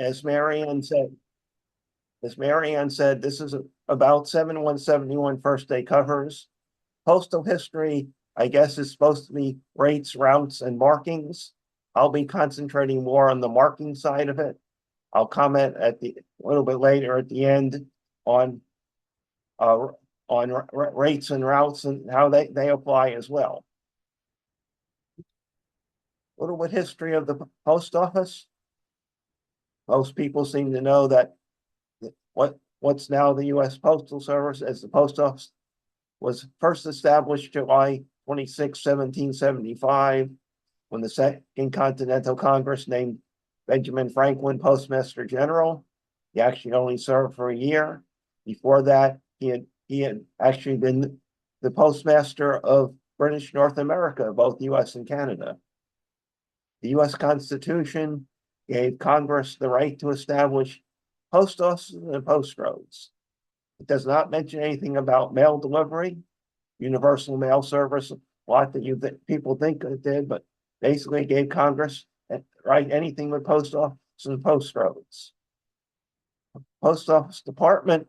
as Marianne said, this is about 7171 first day covers. Postal history, I guess, is supposed to be rates, routes, and markings. I'll be concentrating more on the marking side of it. I'll comment a little bit later at the end on rates and routes and how they apply as well. A little bit history of the post office. Most people seem to know that what's now the U.S. Postal Service as the post office was first established July 26, 1775, when the Second Continental Congress named Benjamin Franklin Postmaster General. He actually only served for a year. Before that, he had actually been the postmaster of British North America, both U.S. and Canada. The U.S. Constitution gave Congress the right to establish post offices and post roads. It does not mention anything about mail delivery, universal mail service, a lot that people think it did, but basically gave Congress right anything with post office and post roads. Post Office Department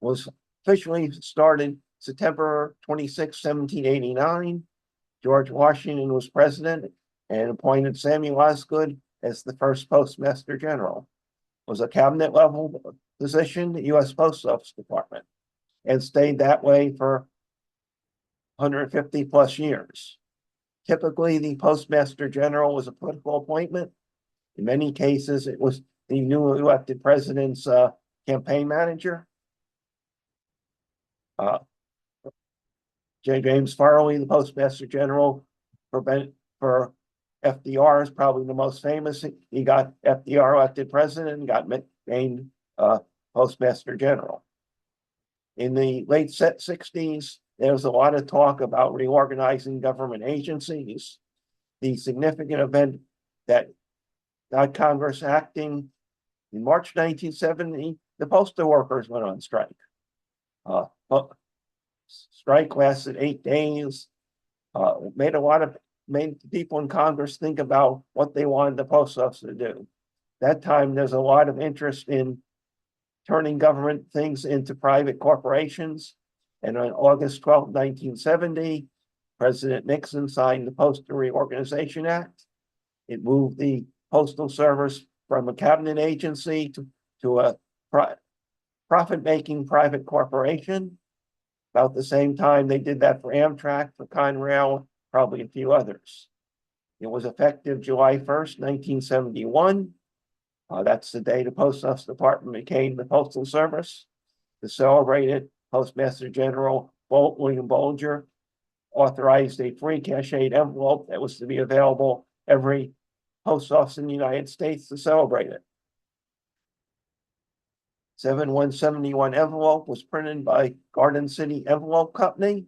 was officially started September 26, 1789. George Washington was president and appointed Samuel Osgood as the first Postmaster General. It was a cabinet level position, the U.S. Post Office Department, and stayed that way for 150 plus years. Typically, the Postmaster General was a political appointment. In many cases, it was the newly elected president's campaign manager. J. James Farley, the Postmaster General for FDR, is probably the most famous. He got FDR elected president and got named Postmaster General. In the late 60s, there was a lot of talk about reorganizing government agencies. The significant event that got Congress acting in March 1970, the postal workers went on strike. Strike lasted 8 days. Made people in Congress think about what they wanted the post office to do. That time, there's a lot of interest in turning government things into private corporations. And on August 12, 1970, President Nixon signed the Postal Reorganization Act. It moved the Postal Service from a cabinet agency to a profit-making private corporation. About the same time, they did that for Amtrak, for Conrail, probably a few others. It was effective July 1st, 1971. That's the day the Post Office Department became the Postal Service. To celebrate it, Postmaster General William Bolger authorized a free cachet envelope that was to be available every post office in the United States to celebrate it. 7171 envelope was printed by Garden City Envelope Company.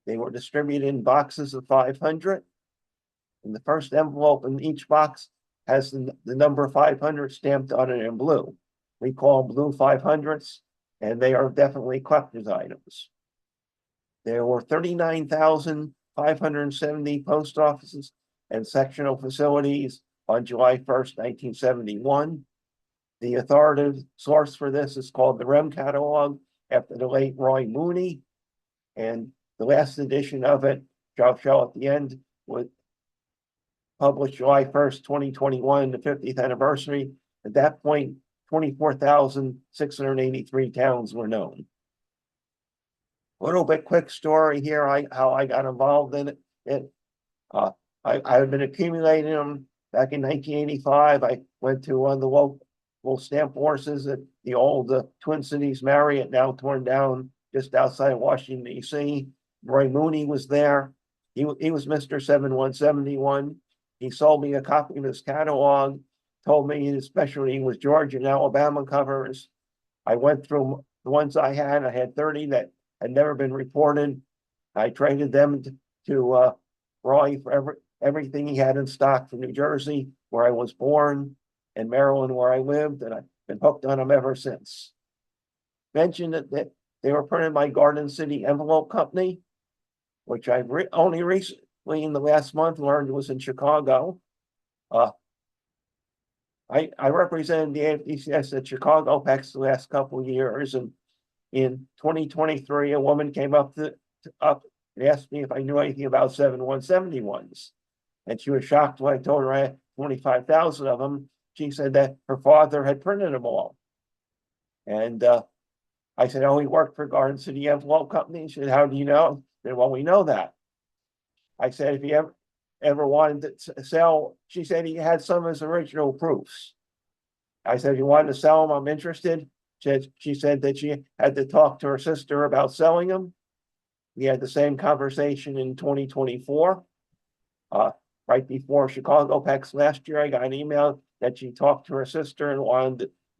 They were distributed in boxes of 500. And the first envelope in each box has the number 500 stamped on it in blue. We call them blue 500s, and they are definitely collector's items. There were 39,570 post offices and sectional facilities on July 1st, 1971. The authoritative source for this is called the REM Catalog, after the late Roy Mooney. And the last edition of it, which I'll show at the end, was published July 1st, 2021, the 50th anniversary. At that point, 24,683 towns were known. A little bit quick story here, how I got involved in it. I've been accumulating them. Back in 1985, I went to one of the local stamp forces at the old Twin Cities Marriott, now torn down just outside Washington, D.C. Roy Mooney was there. He was Mr. 7171. He sold me a copy of his catalog, told me his specialty was Georgia and Alabama covers. I went through the ones I had 30 that had never been reported. I traded them to Roy for everything he had in stock from New Jersey, where I was born, and Maryland, where I lived, and I've been hooked on them ever since. Mentioned that they were printed by Garden City Envelope Company, which I've only recently in the last month learned was in Chicago. I represented the AFDCS at Chicago PEX the last couple of years, and in 2023, a woman came up and asked me if I knew anything about 7171s. And she was shocked when I told her I had 25,000 of them. She said that her father had printed them all. And I said, oh, he worked for Garden City Envelope Company. She said, how do you know? I said, well, we know that. I said, if he ever wanted to sell, she said he had some of his original proofs. I said, if you wanted to sell them, I'm interested. She said that she had to talk to her sister about selling them. We had the same conversation in 2024. Right before Chicago PEX last year, I got an email that she talked to her sister and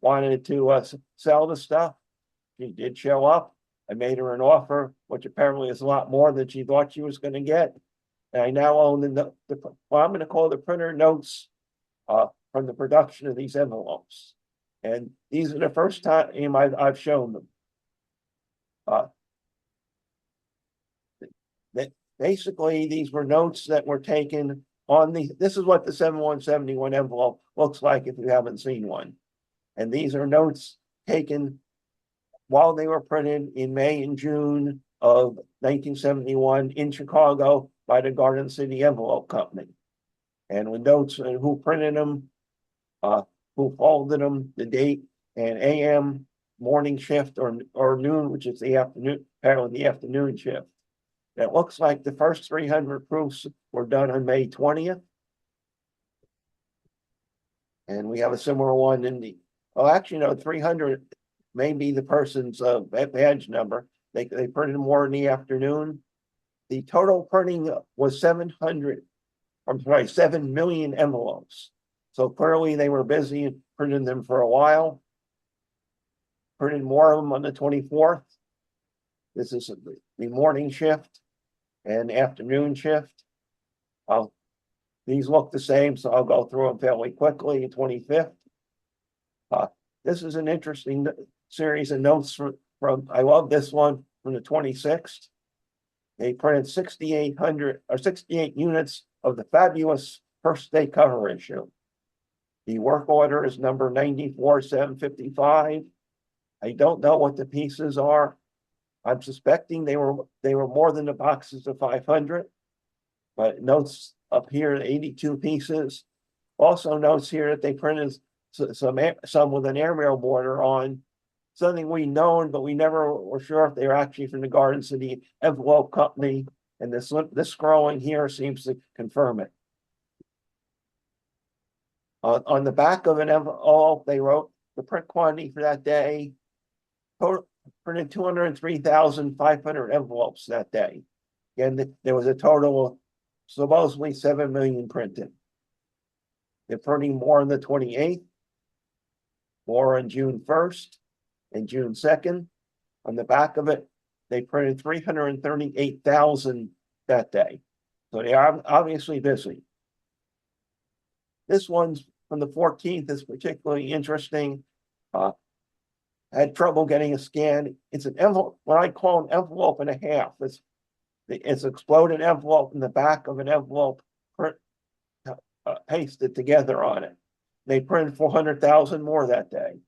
wanted to sell the stuff. She did show up. I made her an offer, which apparently is a lot more than she thought she was going to get. And I now own what I'm going to call the printer notes from the production of these envelopes. And these are the first time I've shown them. Basically, these were notes that were taken on this is what the 7171 envelope looks like if you haven't seen one. And these are notes taken while they were printed in May and June of 1971 in Chicago by the Garden City Envelope Company. And with notes and who printed them, who folded them, the date, and AM, morning shift, or noon, which is the afternoon, apparently the afternoon shift. It looks like the first 300 proofs were done on May 20th. And we have a similar one in well, actually, no, 300 may be the person's badge number. They printed more in the afternoon. The total printing was 7 million envelopes. So clearly they were busy printing them for a while. Printed more of them on the 24th. This is the morning shift and afternoon shift. These look the same, so I'll go through them fairly quickly. 25th. This is an interesting series of notes from I love this one from the 26th. They printed 6,800 or 68 units of the fabulous first day cover issue. The work order is number 94,755. I don't know what the pieces are. I'm suspecting they were more than the boxes of 500, but notes up here 82 pieces. Also notes here that they printed some with an airmail border on, something we known, but we never were sure if they were actually from the Garden City Envelope Company. And this scrolling here seems to confirm it. On the back of an envelope, they wrote the print quantity for that day. Printed 203,500 envelopes that day. Again, there was a total of supposedly 7 million printed. They're printing more on the 28th, more on June 1st and June 2nd. On the back of it, they printed 338,000 that day. So they are obviously busy. This one's from the 14th is particularly interesting. I had trouble getting a scan. It's an envelope, what I call an envelope and a half. It's exploded envelope in the back of an envelope pasted together on it. They printed 400,000 more that day.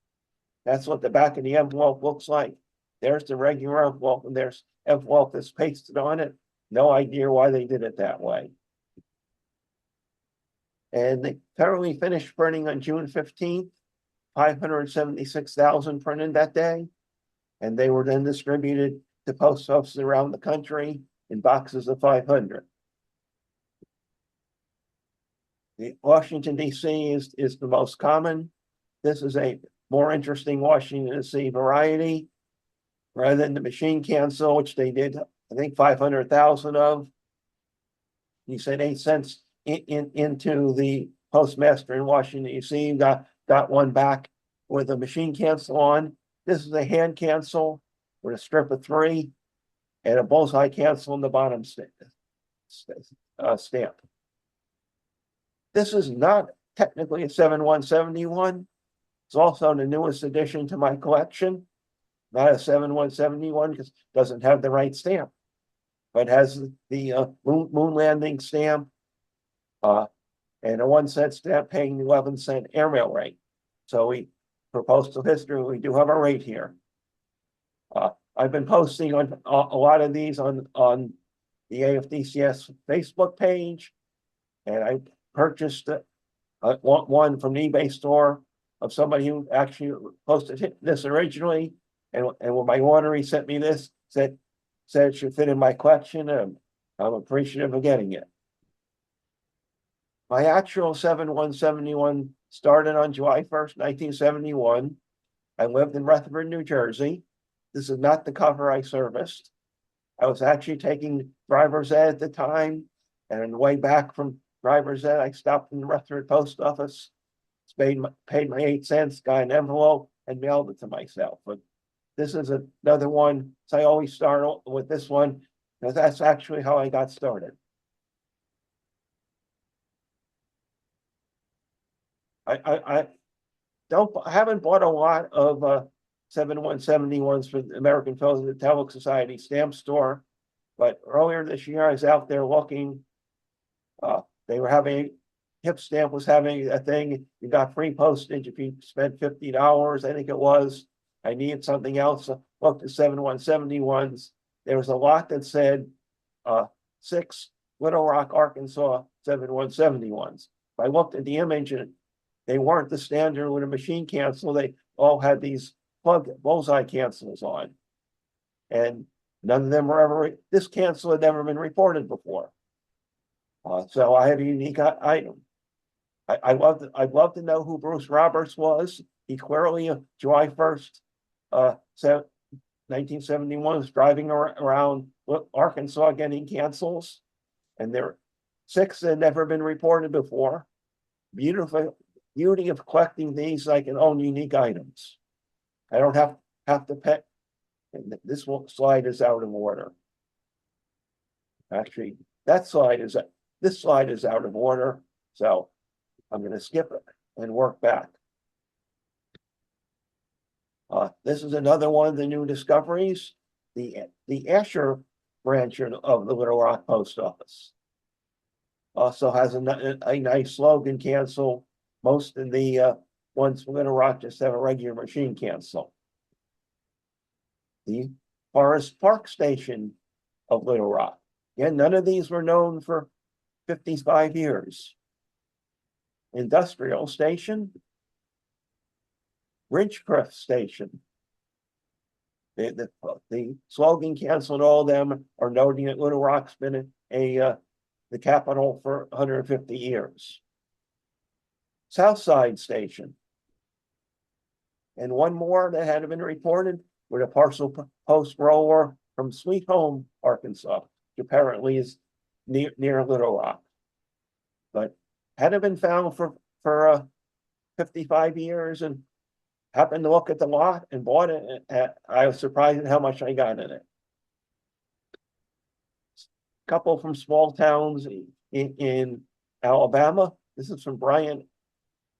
That's what the back of the envelope looks like. There's the regular envelope, and there's envelope that's pasted on it. No idea why they did it that way. And they thoroughly finished printing on June 15th. 576,000 printed that day, and they were then distributed to post offices around the country in boxes of 500. The Washington, D.C. is the most common. This is a more interesting Washington, D.C. variety. Rather than the machine cancel, which they did, I think 500,000 of, he said 8 cents into the postmaster in Washington, D.C. Got one back with a machine cancel on. This is a hand cancel with a strip of 3 and a bullseye cancel in the bottom stamp. This is not technically a 7171. It's also the newest addition to my collection. Not a 7171 because it doesn't have the right stamp, but has the moon landing stamp. and a 1 cent stamp paying the 11-cent airmail rate. So for postal history, we do have a rate here. I've been posting on a lot of these on the AFDCS Facebook page, and I purchased one from the eBay store of somebody who actually posted this originally, and when my order, he sent me this, said it should fit in my collection, and I'm appreciative of getting it. My actual 7171 started on July 1st, 1971. I lived in Rutherford, New Jersey. This is not the cover I serviced. I was actually taking driver's ed at the time, and on the way back from driver's ed, I stopped in the Rutherford post office, paid my 8 cents, got an envelope, and mailed it to myself. But this is another one, so I always start with this one, because that's actually how I got started. I haven't bought a lot of 7171s for the American Philatelic Society stamp store, but earlier this year I was out there looking. They were having Hip Stamp was having a thing. You got free postage if you spent $50, I think it was. I needed something else. I looked at 7171s. There was a lot that said 6 Little Rock, Arkansas 7171s. I looked at the image and they weren't the standard with a machine cancel. They all had these plug bullseye cancels on. And none of them were ever, this cancel had never been reported before. So I had a unique item. I'd love to know who Bruce Roberts was. He clearly, July 1st, 1971, was driving around Arkansas getting cancels. And there were 6 that had never been reported before. Beauty of collecting these, I can own unique items. I don't have to pay. And this slide is out of order. Actually, this slide is out of order. So I'm going to skip it and work back. This is another one of the new discoveries, the Asher branch of the Little Rock Post Office. Also has a nice slogan cancel. Most of the ones from Little Rock just have a regular machine cancel. The Forest Park Station of Little Rock. Again, none of these were known for 55 years. Industrial Station, Ridgecliff Station. The slogan canceled all of them are noting that Little Rock's been the capital for 150 years. Southside Station. And one more that had been reported with a parcel post roller from Sweet Home, Arkansas, which apparently is near Little Rock. But hadn't been found for 55 years, and happened to look at the lot and bought it. I was surprised at how much I got in it. Couple from small towns in Alabama. This is from Bryant,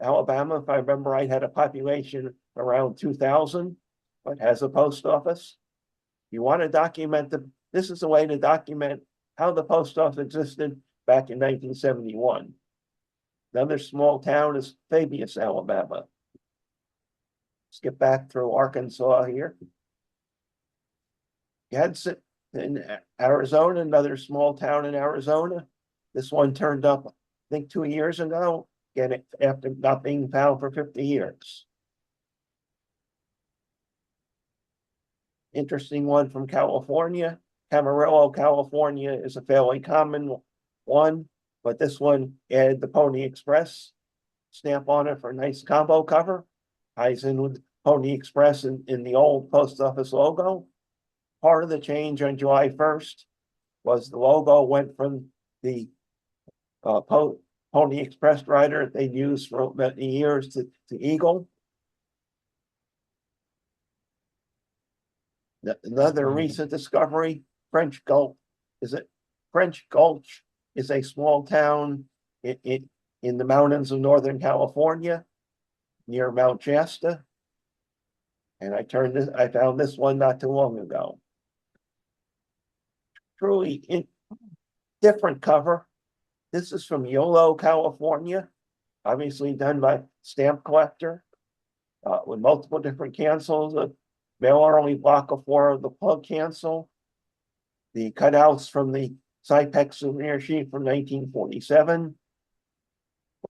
Alabama. If I remember right, had a population around 2,000, but has a post office. You want to document this is a way to document how the post office existed back in 1971. Another small town is Fabius, Alabama. Skip back through Arkansas here. Gadsden in Arizona, another small town in Arizona. This one turned up, I think, 2 years ago, again, after not being found for 50 years. Interesting one from California. Camarillo, California is a fairly common one, but this one added the Pony Express stamp on it for a nice combo cover. Ties in with Pony Express in the old post office logo. Part of the change on July 1st was the logo went from the Pony Express rider they'd used for many years to Eagle. Another recent discovery, French Gulch is a small town in the mountains of Northern California near Mount Shasta. And I found this one not too long ago. Truly different cover. This is from Yolo, California, obviously done by stamp collector, with multiple different cancels, a mail-only block of 4 of the plug cancel, the cutouts from the Cypex souvenir sheet from 1947,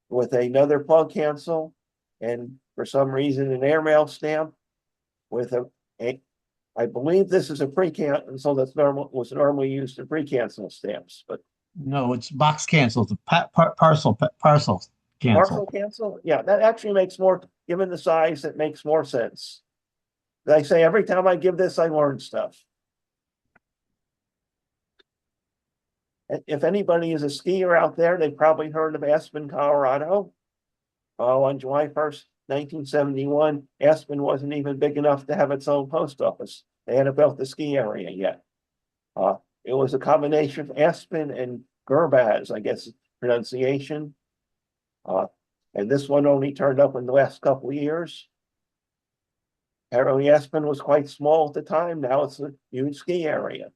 with another plug cancel, and for some reason an airmail stamp with I believe this is a pre-cancel that's was normally used in pre-cancel stamps, but No, it's box cancels, parcel cancel. parcel cancel, yeah, that actually makes more, given the size, it makes more sense. I say every time I give this, I learn stuff. If anybody is a skier out there, they've probably heard of Aspen, Colorado. On July 1st, 1971, Aspen wasn't even big enough to have its own post office. They hadn't built the ski area yet. It was a combination of Aspen and Gurbaz, I guess, pronunciation. And this one only turned up in the last couple of years. Apparently, Aspen was quite small at the time. Now it's a huge ski area.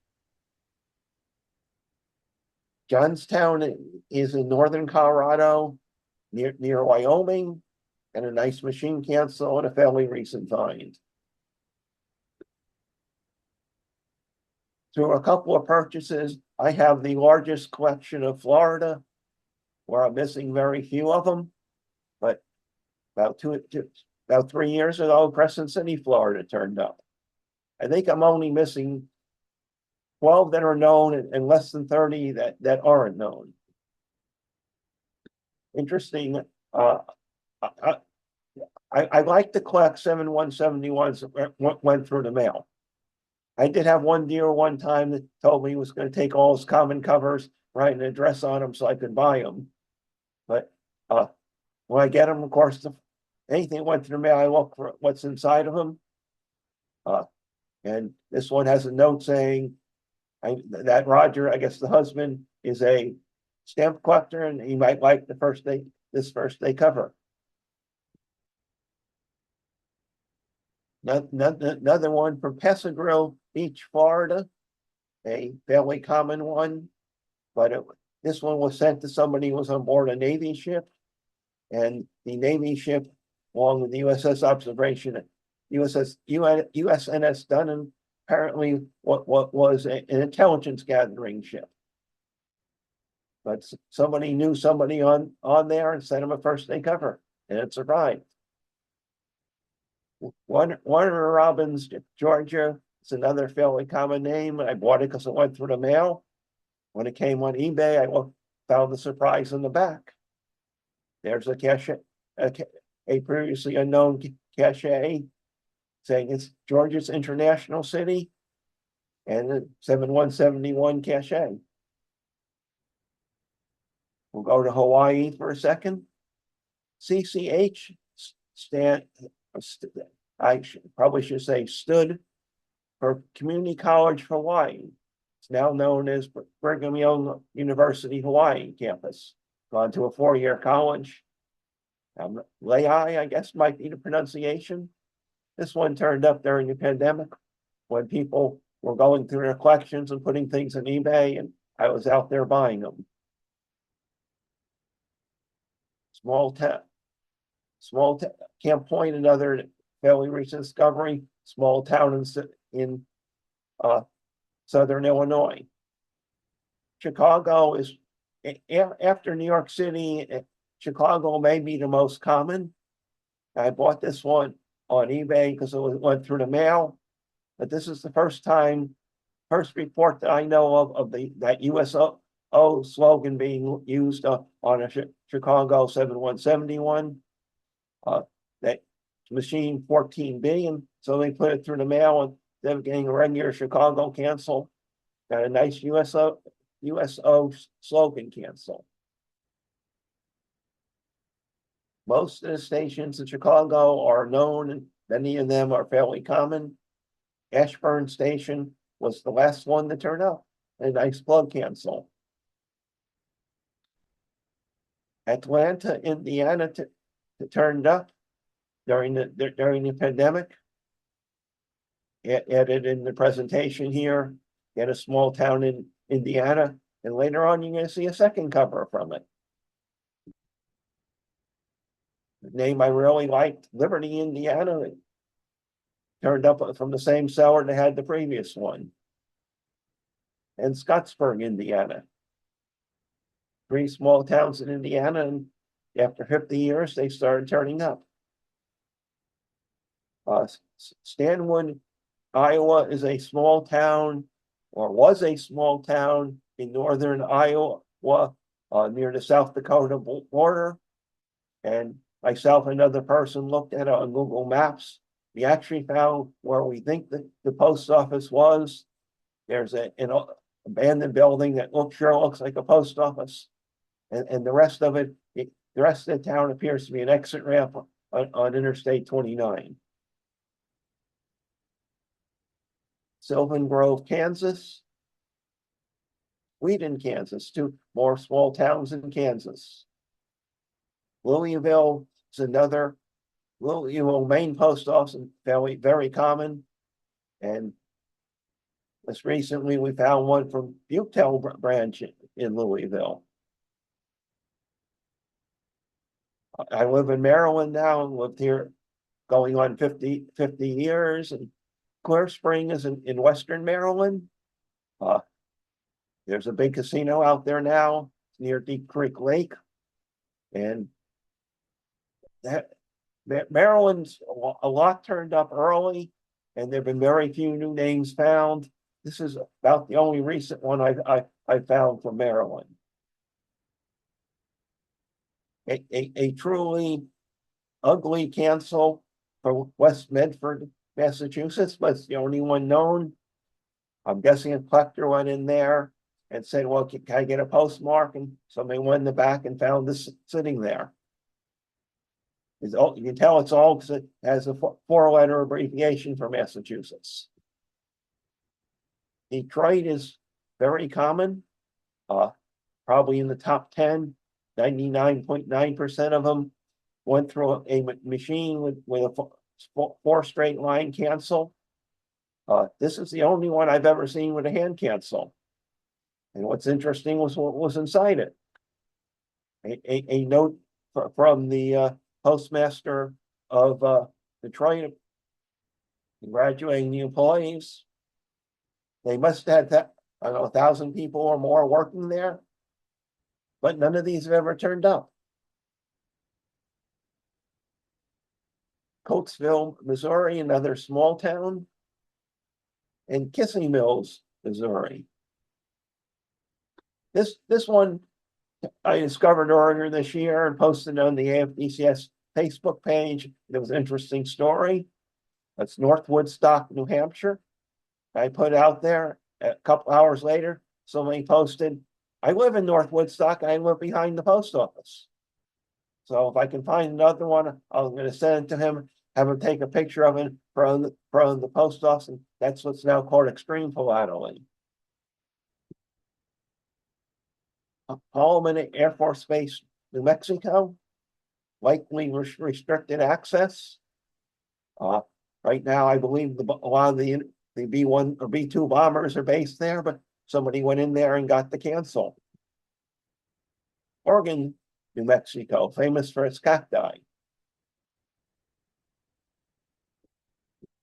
Johnstown is in northern Colorado, near Wyoming, and a nice machine cancel and a fairly recent find. Through a couple of purchases, I have the largest collection of Florida, where I'm missing very few of them. But about 3 years ago, Crescent City, Florida turned up. I think I'm only missing 12 that are known and less than 30 that aren't known. Interesting. I like to collect 7171s that went through the mail. I did have one dealer one time that told me he was going to take all his common covers, write an address on them so I could buy them. But when I get them, of course, anything that went through the mail, I look for what's inside of them. And this one has a note saying that Roger, I guess the husband, is a stamp collector and he might like this first day cover. Another one from Pasadena Beach, Florida, a fairly common one, but this one was sent to somebody who was on board a Navy ship, and the Navy ship, along with the USS Observation, USNS Dunham, apparently what was an intelligence gathering ship. But somebody knew somebody on there and sent him a first day cover, and it survived. Warner Robins, Georgia. It's another fairly common name. I bought it because it went through the mail. When it came on eBay, I found the surprise in the back. There's a cachet, a previously unknown cachet, saying it's Georgia's international city, and a 7171 cachet. We'll go to Hawaii for a second. CCH I probably should say stood for Community College Hawaii. It's now known as Brigham Young University Hawaii campus. Gone to a 4-year college. Lehigh, I guess, might be the pronunciation. This one turned up during the pandemic when people were going through their collections and putting things on eBay, and I was out there buying them. Small town, Camp Point, another fairly recent discovery, small town in southern Illinois. Chicago is, after New York City, Chicago may be the most common. I bought this one on eBay because it went through the mail, but this is the first report that I know of that USO slogan being used on a Chicago 7171. That machine 14 billion, so they put it through the mail and instead of getting a regular Chicago cancel, got a nice USO slogan cancel. Most of the stations in Chicago are known, and many of them are fairly common. Ashburn Station was the last one to turn up, a nice plug cancel. Atlanta, Indiana, turned up during the pandemic. Added in the presentation here, in a small town in Indiana, And later on, you're going to see a second cover from it. The name I really liked, Liberty, Indiana. It turned up from the same seller that had the previous one. And Scottsburg, Indiana. 3 small towns in Indiana, and after 50 years, they started turning up. Stanwood, Iowa is a small town, or was a small town in northern Iowa, near the South Dakota border. And myself and another person looked at it on Google Maps. We actually found where we think that the post office was. There's an abandoned building that sure looks like a post office. And the rest of it, the rest of the town appears to be an exit ramp on Interstate 29. Sylvan Grove, Kansas. Wheaton, Kansas, 2 more small towns in Kansas. Louisville is another. Louisville main post office, very common. And just recently we found one from Butel branch in Louisville. I live in Maryland now and lived here going on 50 years. And Clear Spring is in Western Maryland. There's a big casino out there now near Deep Creek Lake. And that Maryland's a lot turned up early, and there've been very few new names found. This is about the only recent one I found from Maryland. A truly ugly cancel for West Medford, Massachusetts, but it's the only one known. I'm guessing a collector went in there and said, well, can I get a postmark? And somebody went in the back and found this sitting there. You can tell it's all because it has a 4-letter abbreviation for Massachusetts. Detroit is very common, probably in the top 10. 99.9% of them went through a machine with a 4 straight line cancel. This is the only one I've ever seen with a hand cancel. And what's interesting was what was inside it. A note from the postmaster of Detroit congratulating the employees. They must have had, I don't know, 1,000 people or more working there, but none of these have ever turned up. Coatesville, Missouri, another small town, and Kissing Mills, Missouri. This one I discovered earlier this year and posted on the AFDCS Facebook page. It was an interesting story. That's North Woodstock, New Hampshire. I put out there a couple hours later, somebody posted, I live in North Woodstock. I live behind the post office. So if I can find another one, I'm going to send it to him, have him take a picture of it from the post office. And that's what's now called extreme philately. Holloman Air Force Base, New Mexico, likely restricted access. Right now, I believe a lot of the B-1 or B-2 bombers are based there, but somebody went in there and got the cancel. Oregon, New Mexico, famous for its cacti.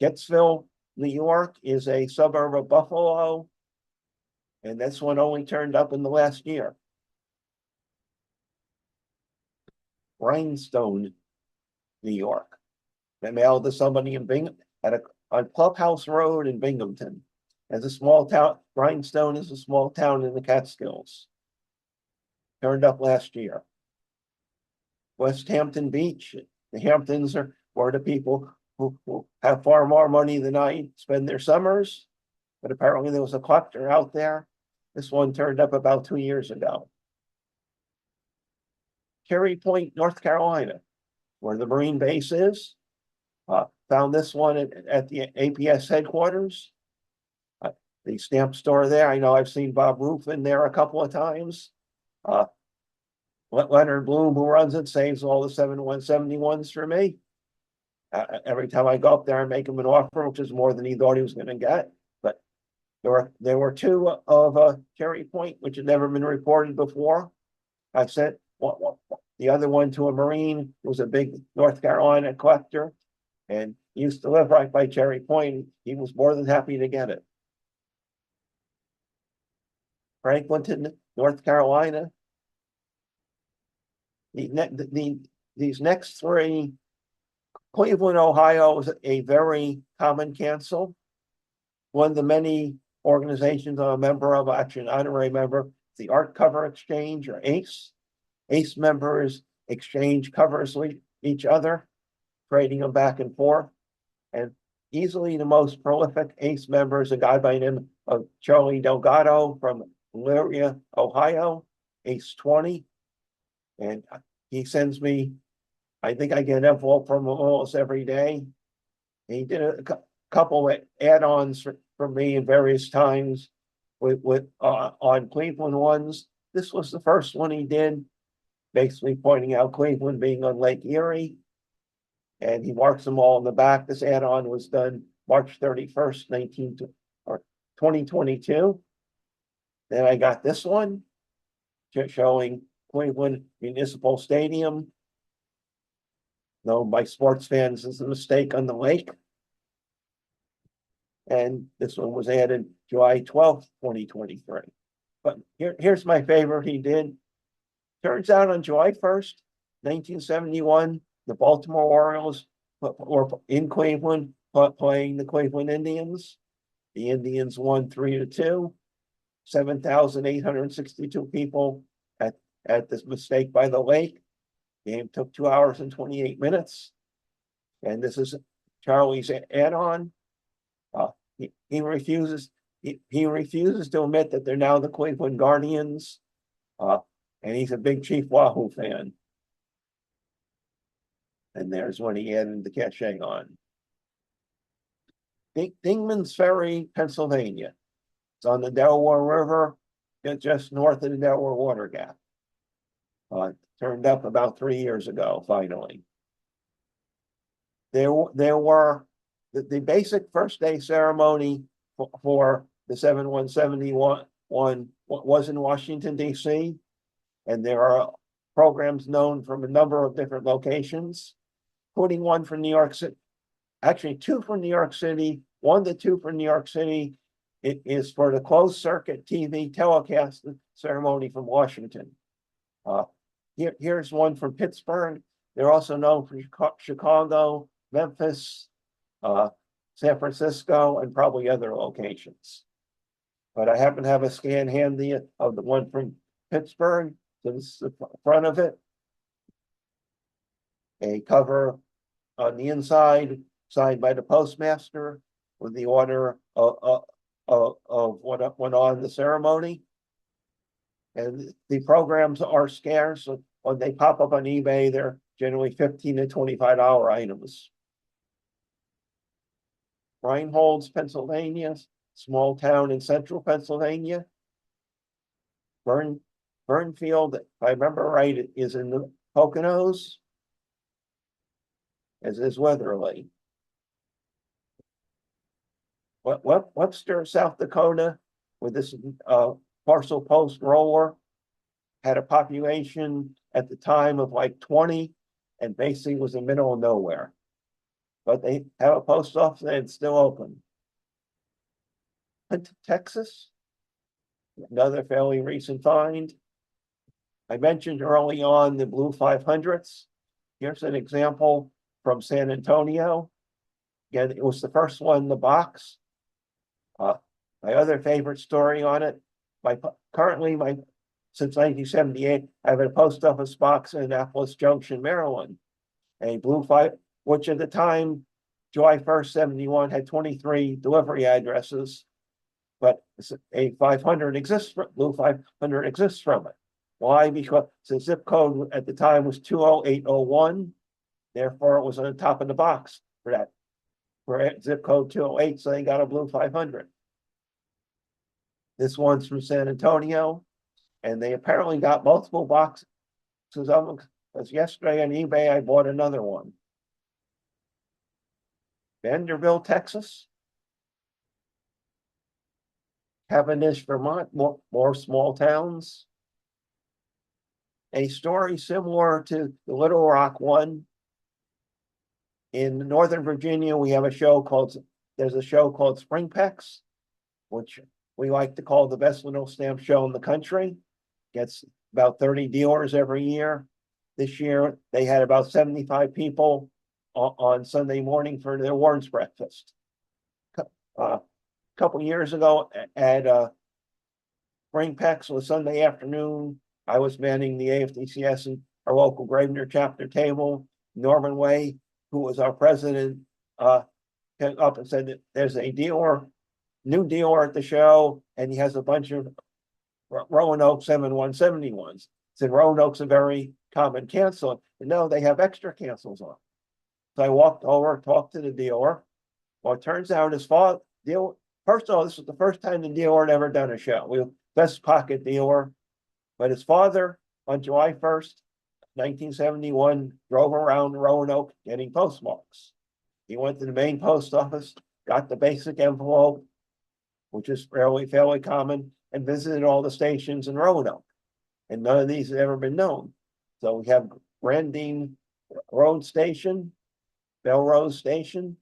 Gettysville, New York is a suburb of Buffalo, and this one only turned up in the last year. Rhinestone, New York. They mailed to somebody in Binghamton on Clubhouse Road in Binghamton. As a small town, Rhinestone is a small town in the Catskills. Turned up last year. West Hampton Beach. The Hamptons are where the people who have far more money than I spend their summers. But apparently there was a collector out there. This one turned up about 2 years ago. Cherry Point, North Carolina, where the Marine base is. Found this one at the APS headquarters. The stamp store there. I know I've seen Bob Roof in there a couple of times. Leonard Bloom, who runs it, saves all the 7171s for me. Every time I go up there, I make him an offer, which is more than he thought he was going to get. But There were two of Cherry Point, which had never been reported before. I sent the other one to a Marine who was a big North Carolina collector and used to live right by Cherry Point. He was more than happy to get it. Franklinton, North Carolina. These next three, Cleveland, Ohio is a very common cancel. One of the many organizations I'm a member of, actually an honorary member, the Art Cover Exchange, or ACE. ACE members exchange covers with each other, trading them back and forth. And easily the most prolific ACE member is a guy by the name of Charlie Delgado from Elyria, Ohio, ACE 20. And he sends me, I think I get an envelope from him almost every day. He did a couple of add-ons for me in various times on Cleveland ones. This was the first one he did, basically pointing out Cleveland being on Lake Erie. And he marks them all in the back. This add-on was done March 31st, 2022. Then I got this one showing Cleveland Municipal Stadium, known by sports fans as the mistake on the lake. And this one was added July 12th, 2023. But here's my favorite he did. Turns out on July 1st, 1971, the Baltimore Orioles were in Cleveland playing the Cleveland Indians. The Indians won 3-2, 7,862 people at this mistake by the lake. Game took 2 hours and 28 minutes. And this is Charlie's add-on. He refuses to admit that they're now the Cleveland Guardians. And he's a big Chief Wahoo fan. And there's when he added the cachet on. Dingman's Ferry, Pennsylvania. It's on the Delaware River, just north of the Delaware Water Gap. Turned up about 3 years ago, finally. There were the basic first day ceremony for the 7171 was in Washington, D.C., and there are programs known from a number of different locations, including one from New York City, actually two from New York City. One of the two from New York City it is for the closed circuit TV telecast ceremony from Washington. Here's one from Pittsburgh. They're also known for Chicago, Memphis, San Francisco, and probably other locations. But I happen to have a scan handy of the one from Pittsburgh. So this is the front of it. A cover on the inside, signed by the postmaster, with the order of what went on in the ceremony. And the programs are scarce. So when they pop up on eBay, they're generally $15 to $25 items. Reinholds, Pennsylvania, small town in central Pennsylvania. Burnfield, if I remember right, is in the Poconos, as is Weatherly. Webster, South Dakota, with this parcel post roller, had a population at the time of like 20, and basically was in the middle of nowhere. But they have a post office and it's still open. Texas, another fairly recent find. I mentioned early on the blue 500s. Here's an example from San Antonio. Again, it was the first one in the box. My other favorite story on it, since 1978, I have a post office box in Annapolis Junction, Maryland. A blue 5, which at the time, July 1st, 71, had 23 delivery addresses, but a 500 exists, blue 500 exists from it. Why? Because the zip code at the time was 20801. Therefore, it was on the top of the box for zip code 208, so they got a blue 500. This one's from San Antonio, and they apparently got multiple boxes of them, because yesterday on eBay, I bought another one. Vanderbilt, Texas. Cavendish, Vermont, more small towns. A story similar to the Little Rock one. In Northern Virginia, we have there's a show called Springpex, which we like to call the best little stamp show in the country. Gets about 30 dealers every year. This year, they had about 75 people on Sunday morning for their Warren's breakfast. A couple years ago at Springpex was Sunday afternoon. I was manning the AFDCS and our local Grosvenor chapter table. Norman Way, who was our president, came up and said that there's a new dealer at the show, and he has a bunch of Roanoke 7171s. Said Roanoke's a very common cancel. And no, they have extra cancels on. So I walked over, talked to the dealer. Well, it turns out his father, first of all, this was the first time the dealer had ever done a show. We were best pocket dealer. But his father, on July 1st, 1971, drove around Roanoke getting postmarks. He went to the main post office, got the basic envelope, which is fairly common, and visited all the stations in Roanoke. And none of these had ever been known. So we have Grandine Road Station, Belrose Station,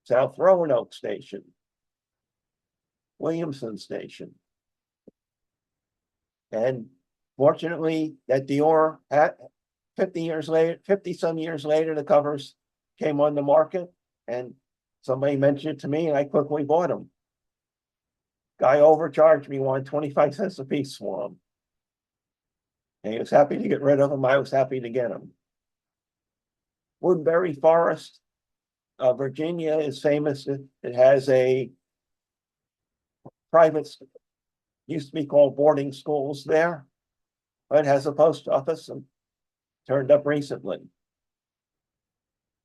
South Roanoke Station, Williamson Station. And fortunately, that dealer at 50 some years later, the covers came on the market, and somebody mentioned it to me, and I quickly bought them. Guy overcharged me, wanted 25 cents a piece for them. And he was happy to get rid of them. I was happy to get them. Woodbury Forest, Virginia is famous. It has a private, used to be called boarding schools there, but it has a post office and turned up recently.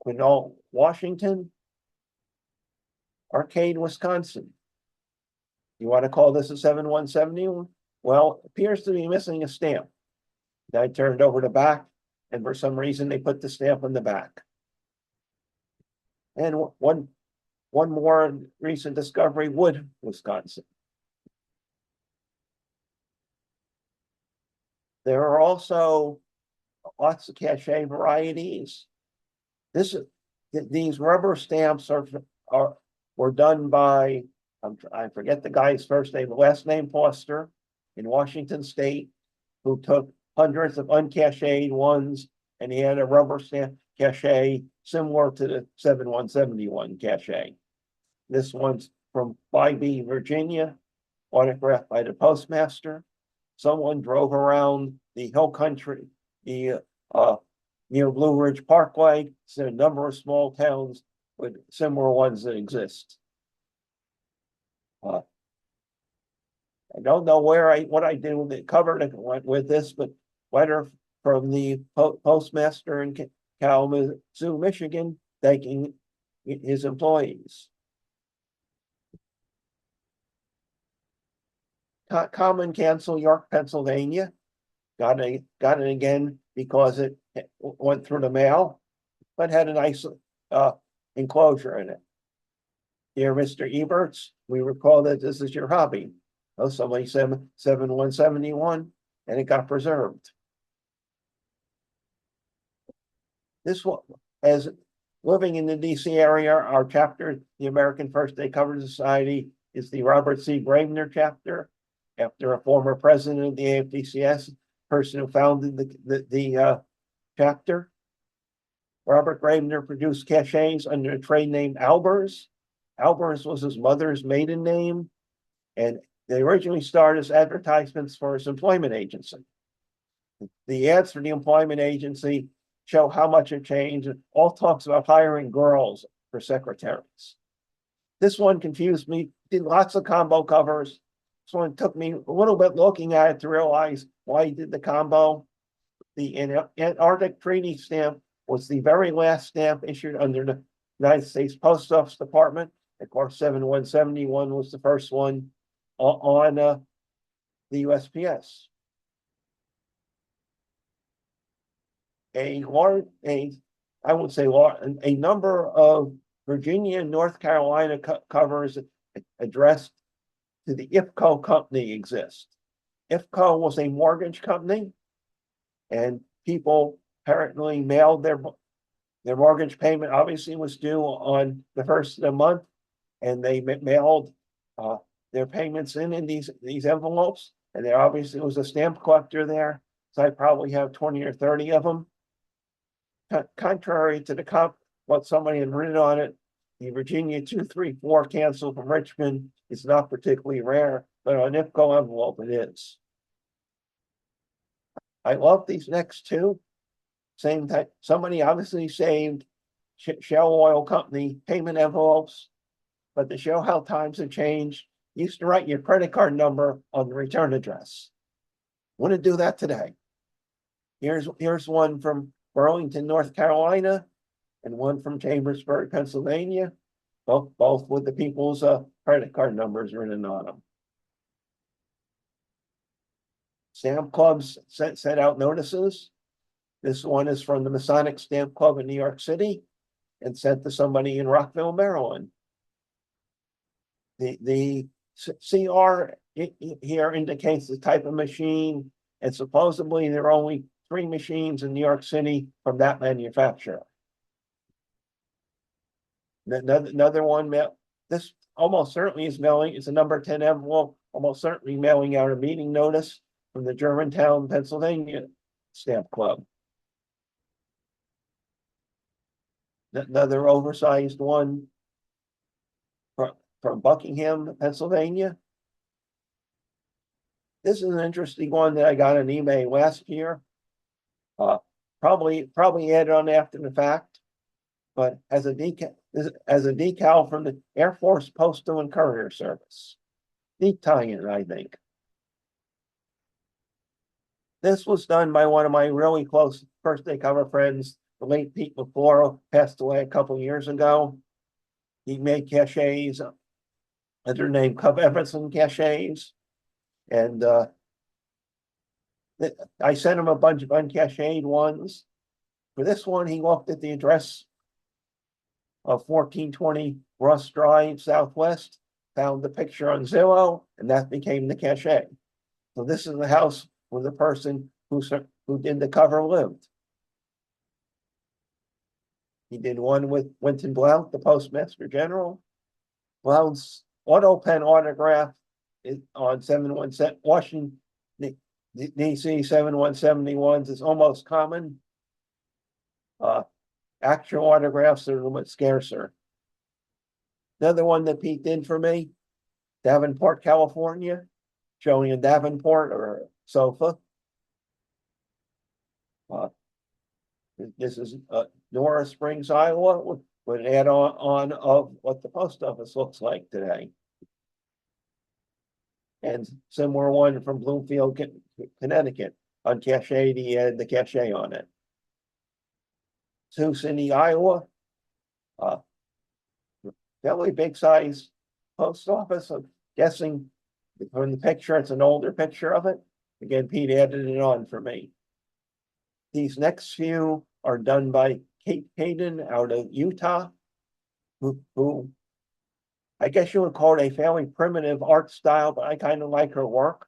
Quinault, Washington, Arcade, Wisconsin. You want to call this a 7170? Well, it appears to be missing a stamp. I turned over the back, and for some reason they put the stamp on the back. And one more recent discovery, Wood, Wisconsin. There are also lots of cachet varieties. These rubber stamps were done by, I forget the guy's first name, last name Foster in Washington State, who took hundreds of uncached ones, and he had a rubber stamp cachet similar to the 7171 cachet. This one's from Bybee, Virginia, autographed by the postmaster. Someone drove around the hill country, near Blue Ridge Parkway. So a number of small towns with similar ones that exist. I don't know what I did with the cover that went with this, but letter from the postmaster in Kalamazoo, Michigan, thanking his employees. Common cancel, York, Pennsylvania. Got it again because it went through the mail, but had a nice enclosure in it. Dear Mr. Eberts, we recall that this is your hobby. Oh, somebody said 7171, and it got preserved. This one, as living in the DC area, our chapter, the American First Day Cover Society, is the Robert C. Grosvenor chapter, after a former president of the AFDCS, person who founded the chapter. Robert Grosvenor produced cachets under a trade name Albers. Albers was his mother's maiden name, and they originally started as advertisements for his employment agency. The ads for the employment agency show how much it changed. All talks about hiring girls for secretaries. This one confused me. Did lots of combo covers. This one took me a little bit looking at it to realize why he did the combo. The Antarctic Treaty stamp was the very last stamp issued under the United States Post Office Department. Of course, 7171 was the first one on the USPS. I would say a number of Virginia and North Carolina covers addressed did the IFCO company exist? IFCO was a mortgage company, and people apparently mailed their mortgage payment. Obviously was due on the first of the month, and they mailed their payments in these envelopes. And there obviously was a stamp collector there, so I probably have 20 or 30 of them. Contrary to what somebody had written on it, the Virginia 234 cancel from Richmond is not particularly rare, but on IFCO envelope it is. I love these next two. Same type. Somebody obviously saved Shell Oil Company payment envelopes, but to show how times have changed, you used to write your credit card number on the return address. Wouldn't do that today. Here's one from Burlington, North Carolina, and one from Chambersburg, Pennsylvania, both with the people's credit card numbers written on them. Stamp clubs sent out notices. This one is from the Masonic Stamp Club in New York City and sent to somebody in Rockville, Maryland. The CR here indicates the type of machine, and supposedly there are only 3 machines in New York City from that manufacturer. Another one, this almost certainly is mailing, it's a number 10 envelope, almost certainly mailing out a meeting notice from the Germantown, Pennsylvania Stamp Club. Another oversized one from Buckingham, Pennsylvania. This is an interesting one that I got on eBay last year. Probably added on after the fact, but as a decal from the Air Force Postal and Courier Service. Neat tie-in, I think. This was done by one of my really close first day cover friends, the late Pete McFlora, passed away a couple of years ago. He made cachets under the name Cub Everson cachets. And I sent him a bunch of uncached ones. For this one, he looked at the address of 1420 Russ Drive, Southwest, found the picture on Zillow, and that became the cachet. So this is the house where the person who did the cover lived. He did one with Winton Blount, the Postmaster General. Blount's auto pen autograph is on 717 Washington, DC 7171s is almost common. Actual autographs are a little bit scarcer. Another one that Pete did for me, Davenport, California, showing a Davenport or a sofa. This is Nora Springs, Iowa, with an add-on of what the post office looks like today. And similar one from Bloomfield, Connecticut, on cachet, he had the cachet on it. Sioux City, Iowa, fairly big size post office. I'm guessing from the picture, it's an older picture of it. Again, Pete added it on for me. These next few are done by Kate Hayden out of Utah, who I guess you would call it a fairly primitive art style, but I kind of like her work.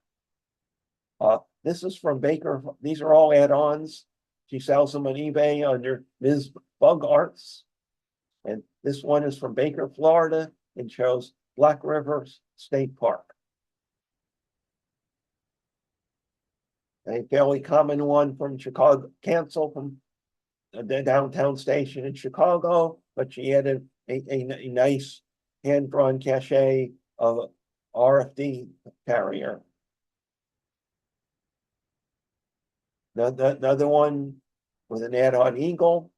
This is from Baker. These are all add-ons. She sells them on eBay under Ms. Bug Arts. And this one is from Baker, Florida, and shows Black River State Park. A fairly common one from Chicago, canceled from the downtown station in Chicago, but she added a nice hand-drawn cachet of RFD carrier. Another one with an add-on eagle,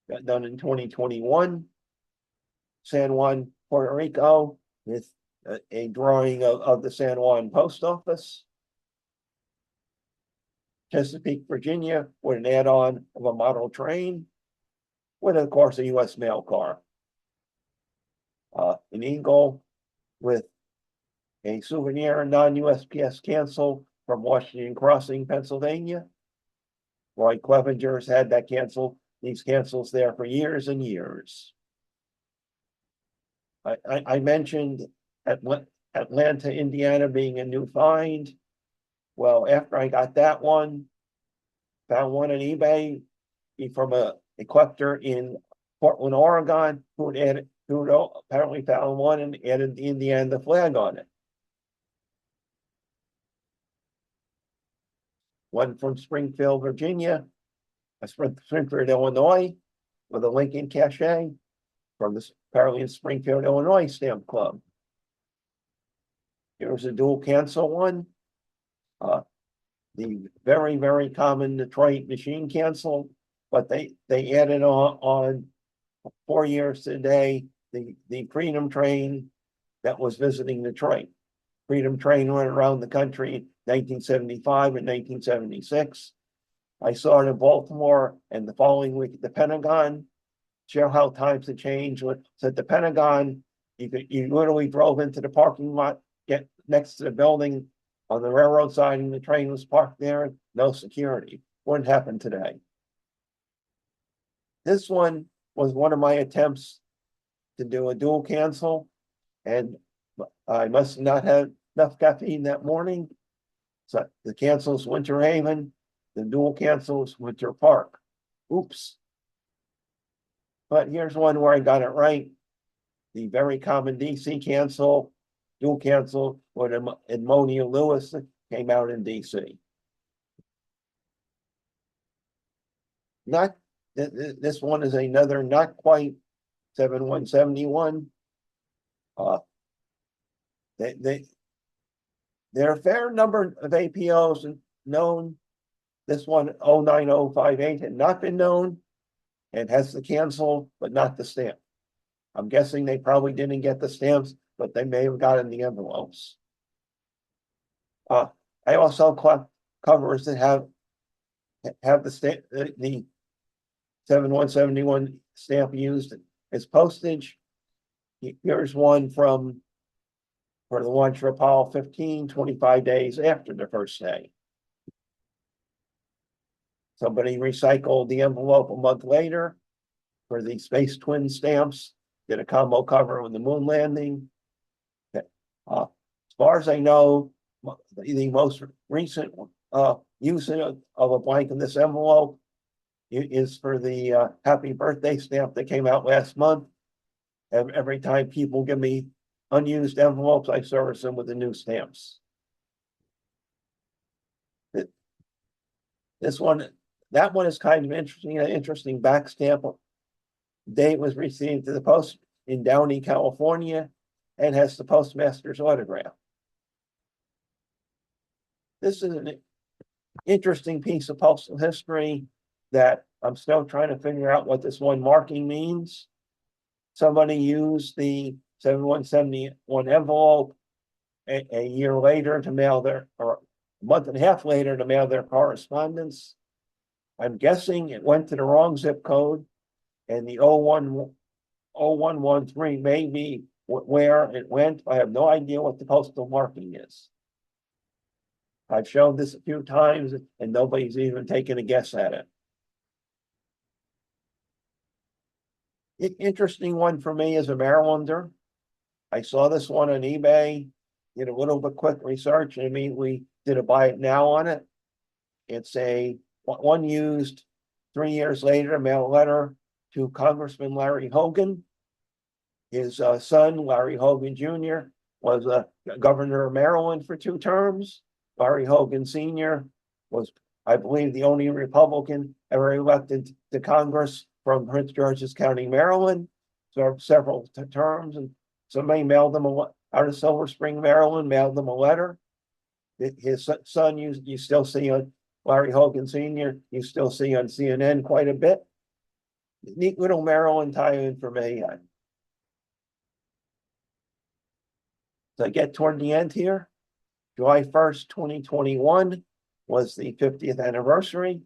got done in 2021. San Juan, Puerto Rico, with a drawing of the San Juan post office. Chesapeake, Virginia, with an add-on of a model train, with of course a U.S. mail car. An eagle with a souvenir non-USPS cancel from Washington Crossing, Pennsylvania. Roy Clevenger's had that cancel, these cancels there for years and years. I mentioned Atlanta, Indiana being a new find. Well, after I got that one, found one on eBay from a collector in Portland, Oregon, who apparently found one and added the Indiana flag on it. One from Springfield, Virginia, Springfield, Illinois, with a Lincoln cachet from this apparently in Springfield, Illinois stamp club. Here's a dual cancel one. The very, very common Detroit machine cancel, but they added on 4 years today, the Freedom Train that was visiting Detroit. Freedom Train went around the country in 1975 and 1976. I saw it in Baltimore, and the following week at the Pentagon. Show how times have changed. At the Pentagon, you literally drove into the parking lot, get next to the building on the railroad side, and the train was parked there, no security. Wouldn't happen today. This one was one of my attempts to do a dual cancel, and I must not have enough caffeine that morning. So the cancel is Winter Haven, the dual cancel is Winter Park. Oops. But here's one where I got it right. The very common DC cancel, dual cancel, with Edmonia Lewis that came out in DC. This one is another not quite 7171. There are a fair number of APOs known. This one 09058 had not been known and has the cancel, but not the stamp. I'm guessing they probably didn't get the stamps, but they may have gotten the envelopes. I also collect covers that have the 7171 stamp used as postage. Here's one for the launch for Apollo 15, 25 days after the first day. Somebody recycled the envelope a month later for the Space Twin stamps, did a combo cover on the moon landing. As far as I know, the most recent use of a blank in this envelope is for the happy birthday stamp that came out last month. Every time people give me unused envelopes, I service them with the new stamps. That one is kind of interesting, an interesting back stamp. Date was received to the post in Downey, California, and has the postmaster's autograph. This is an interesting piece of postal history that I'm still trying to figure out what this one marking means. Somebody used the 7171 envelope a year later to mail or a month and a half later to mail their correspondence. I'm guessing it went to the wrong zip code, and the 0113 may be where it went. I have no idea what the postal marking is. I've shown this a few times, and nobody's even taken a guess at it. Interesting one for me as a Marylander. I saw this one on eBay, did a little bit quick research, and immediately did a buy it now on it. It's one used 3 years later to mail a letter to Congressman Larry Hogan. His son, Larry Hogan Jr., was a governor of Maryland for 2 terms. Larry Hogan Sr. was, I believe, the only Republican ever elected to Congress from Prince George's County, Maryland, served several terms, and somebody mailed them out of Silver Spring, Maryland, mailed them a letter. His son, you still see on Larry Hogan Sr., you still see on CNN quite a bit. Neat little Maryland tie-in for me. So I get toward the end here. July 1st, 2021 was the 50th anniversary.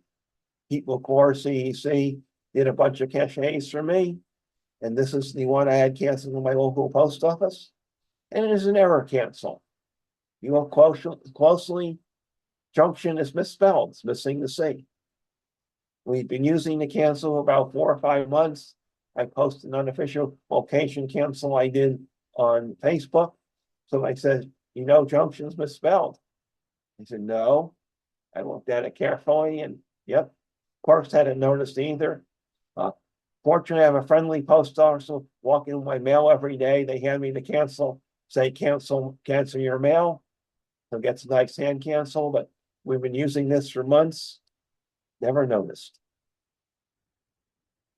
People Corps CEC did a bunch of cachets for me. And this is the one I had canceled in my local post office. And it is an error cancel. You look closely, junction is misspelled, it's missing the C. We've been using the cancel for about 4 or 5 months. I posted an unofficial location cancel I did on Facebook. somebody said, junction's misspelled. I said, no. I looked at it carefully and yep, clerks hadn't noticed either. Fortunately, I have a friendly post office walking with my mail every day. They hand me the cancel your mail. So it gets a nice hand cancel, but we've been using this for months. Never noticed.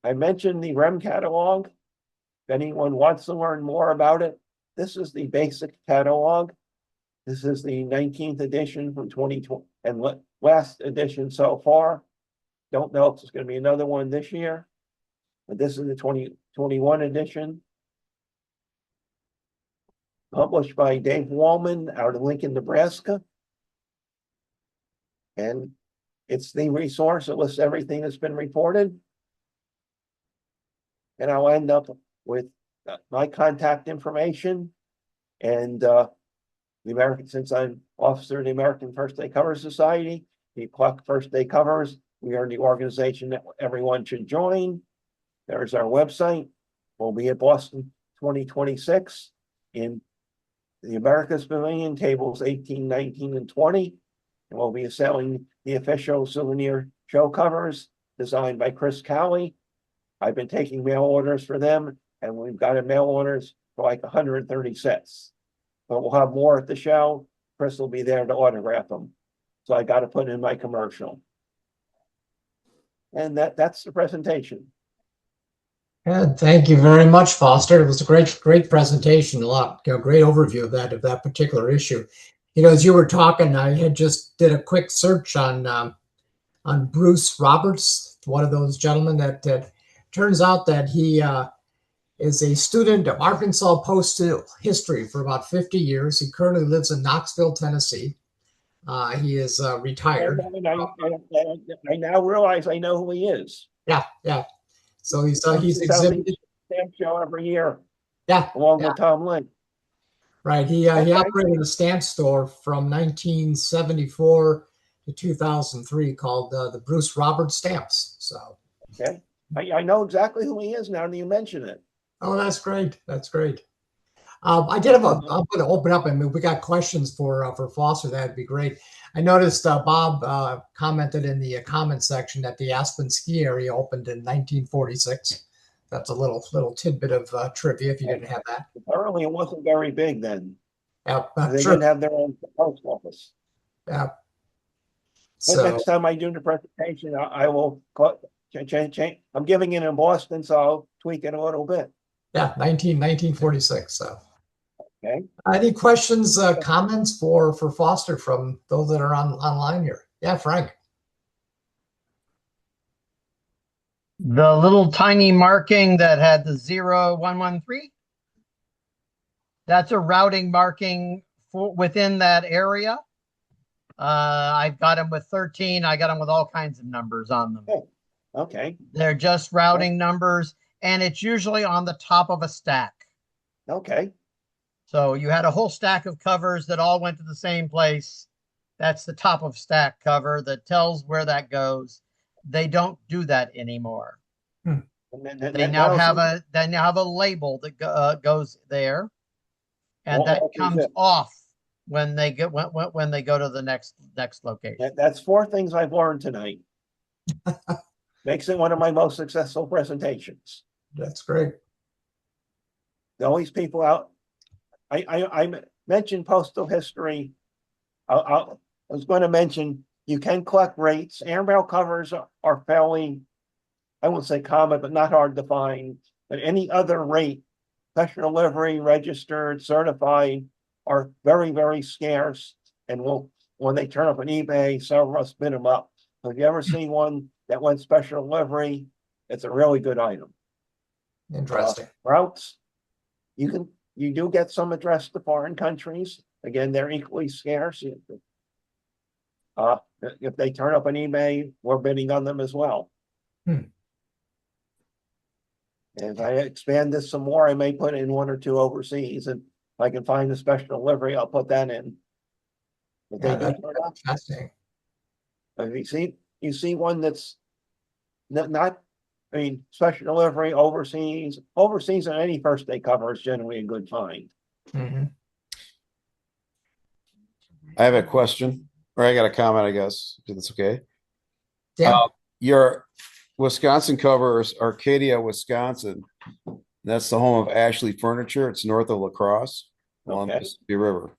I mentioned the REM catalog. If anyone wants to learn more about it, this is the basic catalog. This is the 19th edition from 2020 and last edition so far. Don't know if there's going to be another one this year, but this is the 2021 edition. Published by Dave Wallman out of Lincoln, Nebraska. And it's the resource that lists everything that's been reported. And I'll end up with my contact information and since I'm officer of the American First Day Cover Society, the Cluck First Day Covers, we are the organization that everyone should join. There's our website. We'll be at Boston 2026 in the Americas Pavilion, tables 18, 19, and 20. And we'll be selling the official souvenir show covers designed by Chris Cowley. I've been taking mail orders for them, and we've got mail orders for like 130 sets. But we'll have more at the show. Chris will be there to autograph them. So I got to put in my commercial. And that's the presentation. Yeah, thank you very much, Foster. It was a great presentation. A lot, great overview of that particular issue. As you were talking, I had just did a quick search on Bruce Roberts, one of those gentlemen that turns out that he is a student of Arkansas postal history for about 50 years. He currently lives in Knoxville, Tennessee. He is retired. I now realize I know who he is. Yeah. So he's exhibited stamp show every year. Yeah, along with Tom Lynn. Right. He operated a stamp store from 1974 to 2003 called the Bruce Roberts Stamps. So okay, I know exactly who he is now that you mention it. Oh, that's great. That's great. I did have I'm going to open up. I mean, we got questions for Foster. That'd be great. I noticed Bob commented in the comment section that the Aspen ski area opened in 1946. That's a little tidbit of trivia if you didn't have that. Apparently, it wasn't very big then. Yeah, they sure. didn't have their own post office. Yeah. So next time I do the presentation, I will change. I'm giving it in Boston, so I'll tweak it a little bit. Yeah, 1946. So. Okay. Any questions, comments for Foster from those that are online here? Yeah, Frank. The little tiny marking that had the 0113, that's a routing marking within that area. I've got them with 13. I got them with all kinds of numbers on them. Oh, okay. They're just routing numbers, and it's usually on the top of a stack. Okay. So you had a whole stack of covers that all went to the same place. That's the top of stack cover that tells where that goes. They don't do that anymore. They now have a label that goes there, and that comes off when they go to the next location. That's 4 things I've learned tonight. Makes it one of my most successful presentations. That's great. All these people out. I mentioned postal history. I was going to mention you can collect rates. Airmail covers are fairly, I won't say common, but not hard to find. But any other rate, special delivery, registered, certified, are very, very scarce. And when they turn up on eBay, several of us bid them up. So if you ever see one that went special delivery, it's a really good item. Interesting. Routes, you do get some addressed to foreign countries. Again, they're equally scarce. If they turn up on eBay, we're bidding on them as well. And if I expand this some more, I may put in 1 or 2 overseas. And if I can find a special delivery, I'll put that in. If they do turn up, if you see one that's not I mean, special delivery overseas on any first day cover is generally a good find. I have a question, or I got a comment, I guess, if that's okay. Yeah. Your Wisconsin cover is Arcadia, Wisconsin. That's the home of Ashley Furniture. It's north of La Crosse along the Okay. Mississippi River.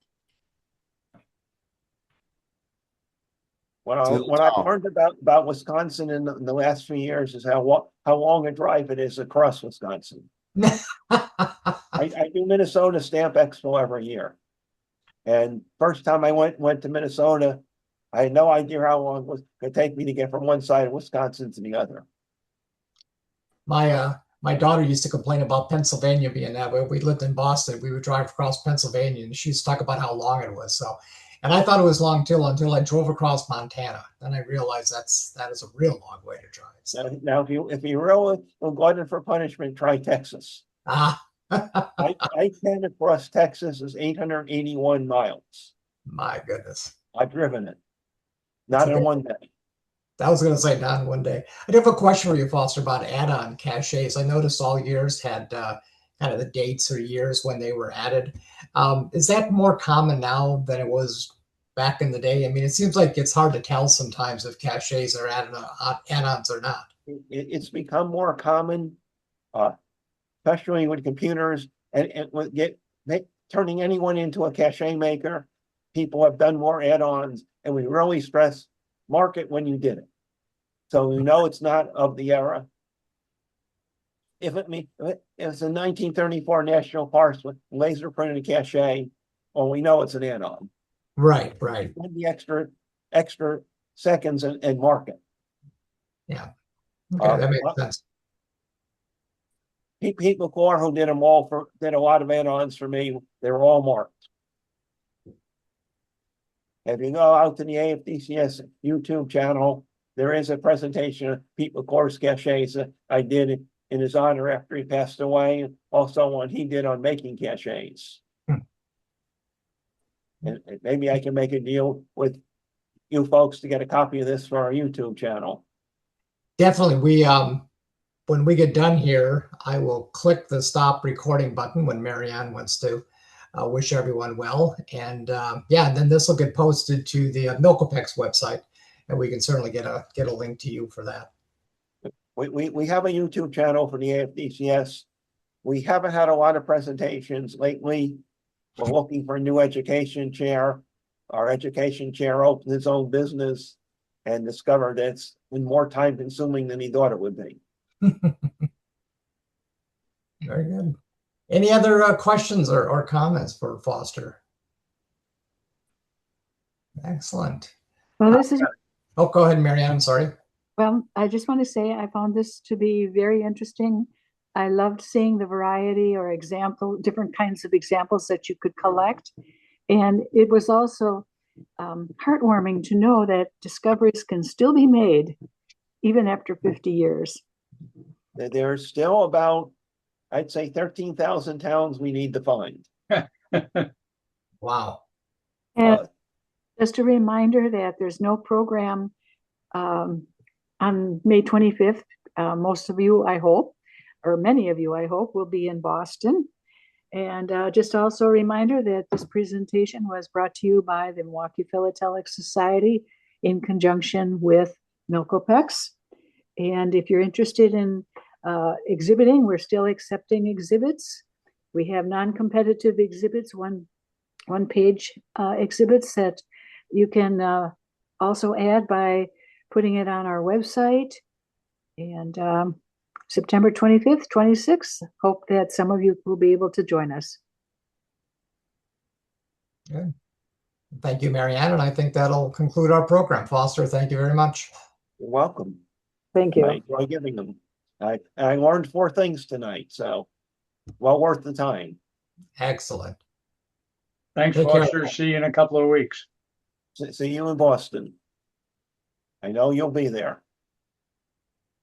What It's a I, little what I've town. learned about Wisconsin in the last few years is how long a drive it is across Wisconsin. I do Minnesota Stamp Expo every year. And first time I went to Minnesota, I had no idea how long it was going to take me to get from one side of Wisconsin to the other. My daughter used to complain about Pennsylvania being that way. We lived in Boston. We would drive across Pennsylvania, and she used to talk about how long it was. So, and I thought it was long until I drove across Montana. Then I realized that is a real long way to drive. So, Now if you really are glutton for punishment, try Texas. I can across Texas is 881 miles. My goodness. I've driven it. Not in one day. I was going to say not in one day. I do have a question for you, Foster, about add-on cachets. I noticed all years had kind of the dates or years when they were added. Is that more common now than it was back in the day? I mean, it seems like it's hard to tell sometimes if cachets are add-ons or not. It's become more common, especially with computers and with turning anyone into a cachet maker. People have done more add-ons, and we really stress mark it when you did it, so we know it's not of the era. If it's a 1934 National Parks with laser printed cachet, well, we know it's an add-on. Right. And the extra seconds and mark it. Yeah. Okay, that makes sense. Pete McClure, who did a lot of add-ons for me, they were all marked. If you go out to the AFDCS YouTube channel, there is a presentation of Pete McClure's cachets that I did in his honor after he passed away, and also one he did on making cachets. And maybe I can make a deal with you folks to get a copy of this for our YouTube channel. Definitely. When we get done here, I will click the stop recording button when Marianne wants to wish everyone well. And and then this will get posted to the Milkopex website, and we can certainly get a link to you for that. We have a YouTube channel for the AFDCS. We haven't had a lot of presentations lately. We're looking for a new education chair. Our education chair opened his own business and discovered it's been more time consuming than he thought it would be. Very good. Any other questions or comments for Foster? Excellent. Well, this is, Oh, go ahead, Marianne. I'm sorry. well, I just want to say I found this to be very interesting. I loved seeing the variety or different kinds of examples that you could collect. And it was also heartwarming to know that discoveries can still be made even after 50 years. There's still about, I'd say, 13,000 towns we need to find. Wow. And just a reminder that there's no program on May 25th. Most of you, I hope, or many of you, I hope, will be in Boston. And just also a reminder that this presentation was brought to you by the Milwaukee Philatelic Society in conjunction with Milkopex. And if you're interested in exhibiting, we're still accepting exhibits. We have non-competitive exhibits, one-page exhibits that you can also add by putting it on our website. And September 25th, 26th, hope that some of you will be able to join us. Good. Thank you, Marianne. And I think that'll conclude our program. Foster, thank you very much. You're welcome. Thank you. I enjoy giving them. I learned 4 things tonight, so well worth the time. Excellent. Thanks, Take care. Foster. See you in a couple of weeks. See you in Boston. I know you'll be there.